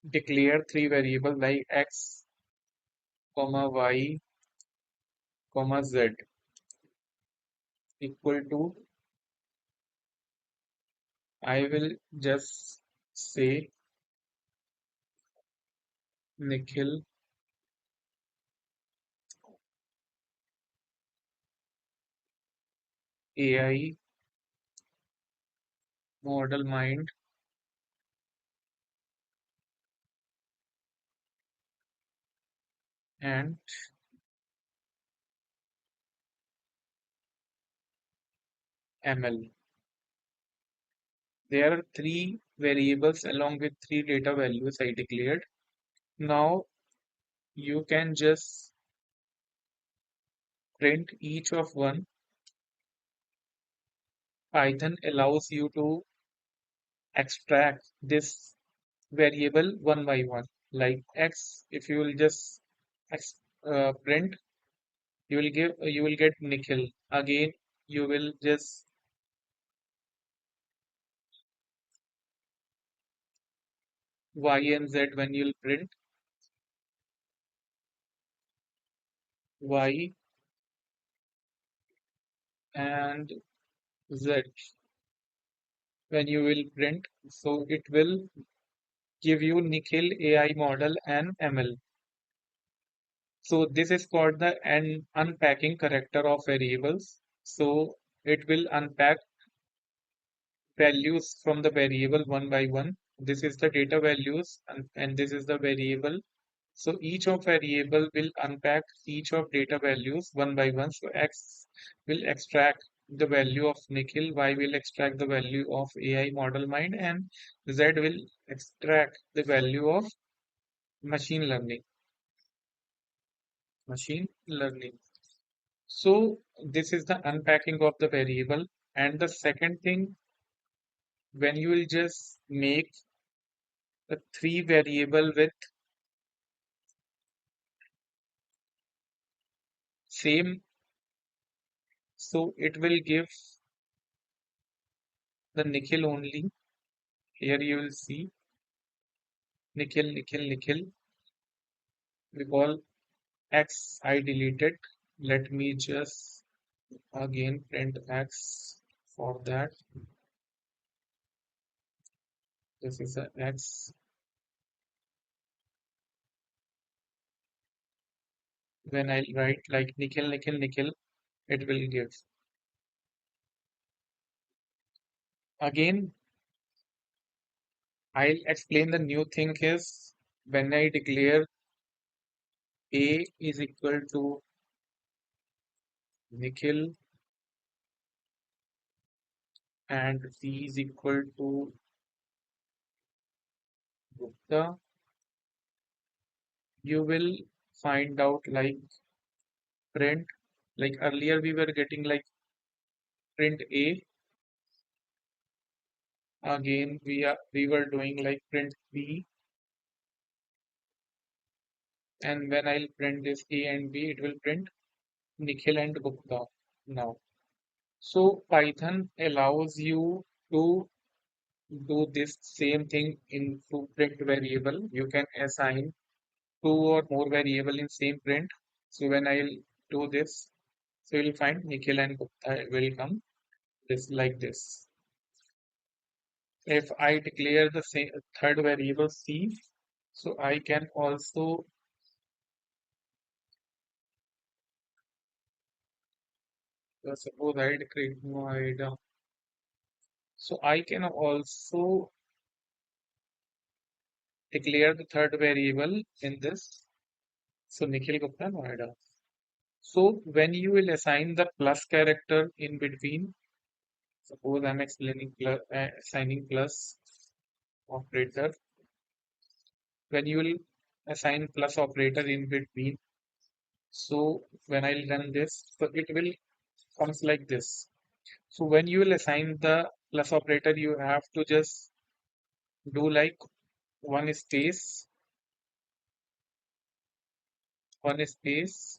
declare three variables like x, comma y, comma z equal to, I will just say Nikhil AI model mind and ML. There are three variables along with three data values I declared. Now you can just print each of one. Python allows you to extract this variable one by one. Like x, if you will just print, you will get Nikhil. Again, you will just y and z when you'll print y and z when you will print. So it will give you Nikhil AI model and ML. So this is called the unpacking character of variables. So it will unpack values from the variable one by one. This is the data values and this is the variable. So each of variable will unpack each of data values one by one. So X will extract the value of Nikhil, Y will extract the value of AI model mind, and Z will extract the value of machine learning. Machine learning. So this is the unpacking of the variable. And the second thing, when you will just make a three variable with same, so it will give the Nikhil only. Here you will see Nikhil, Nikhil, Nikhil. We call X I deleted. Let me just again print X for that. This is a X. When I write like Nikhil, Nikhil, Nikhil, it will give. Again, I'll explain the new thing is when I declare A is equal to Nikhil and B is equal to Gupta, you will find out like print. Like earlier we were getting like print A. Again we were doing like print B, and when I'll print this A and B, it will print Nikhil and Gupta now. So Python allows you to do this same thing into print variable. You can assign two or more variable in same print. So when I'll do this, so you'll find Nikhil and Gupta will come this like this. If I declare the same third variable C, so I can also suppose I declare Noida. So I can also declare the third variable in this. So Nikhil Gupta Noida. So when you will assign the plus character in between, suppose I'm explaining assigning plus operator. When you will assign plus operator in between, so when I'll run this, so it will comes like this. So when you will assign the plus operator, you have to just do like one space, one space,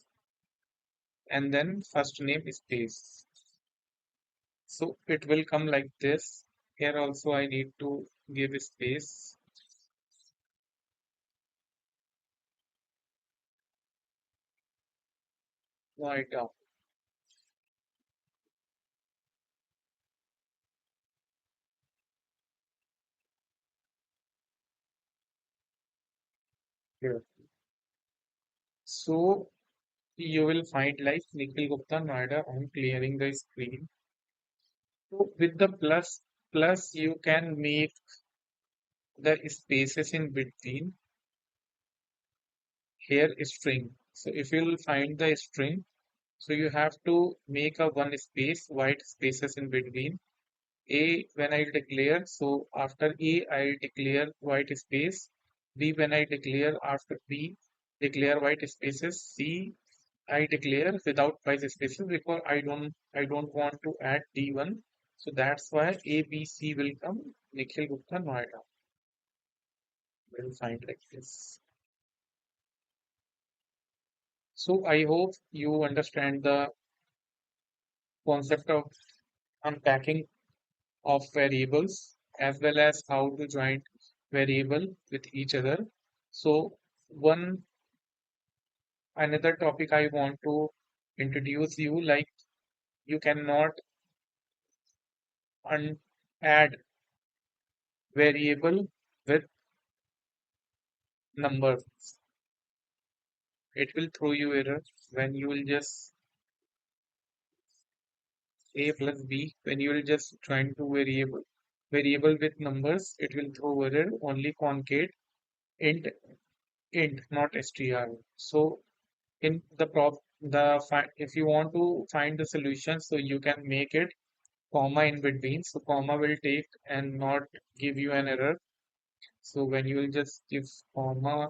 and then first name space. So it will come like this. Here also I need to give a space. Noida. Here. So you will find like Nikhil Gupta, Noida. I'm clearing the screen. So with the plus you can make the spaces in between here string. So if you'll find the string, so you have to make a one space, white spaces in between. A when I declare, so after A I declare white space. B when I declare, after B declare white spaces. C I declare without white spaces because I don't want to add D1. So that's why A B C will come Nikhil Gupta Noida. We'll find like this. So I hope you understand the concept of unpacking of variables as well as how to join variable with each other. So one another topic I want to introduce you, like you cannot add variable with numbers. It will throw you error when you will just a plus b, when you will just join two variable with numbers, it will throw error only concate int not str. So in the if you want to find the solution, so you can make it comma in between, so comma will take and not give you an error. So when you will just give comma,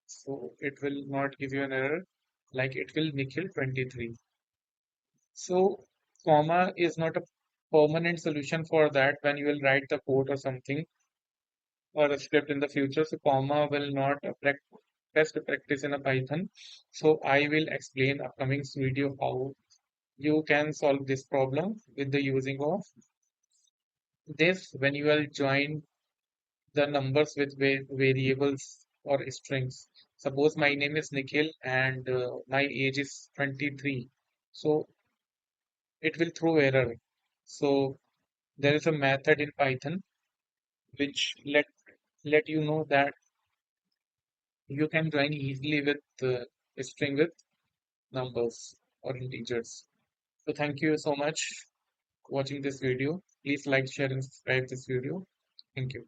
so it will not give you an error, like it will Nikhil 23. So comma is not a permanent solution for that when you will write the code or something or a script in the future. So comma will not best practice in a Python. So I will explain upcoming video how you can solve this problem with the using of this when you will join the numbers with variables or strings. Suppose my name is Nikhil and my age is 23. So it will throw error. So there is a method in Python which let you know that you can join easily with a string with numbers or integers. So thank you so much for watching this video. Please like, share, and subscribe this video. Thank you.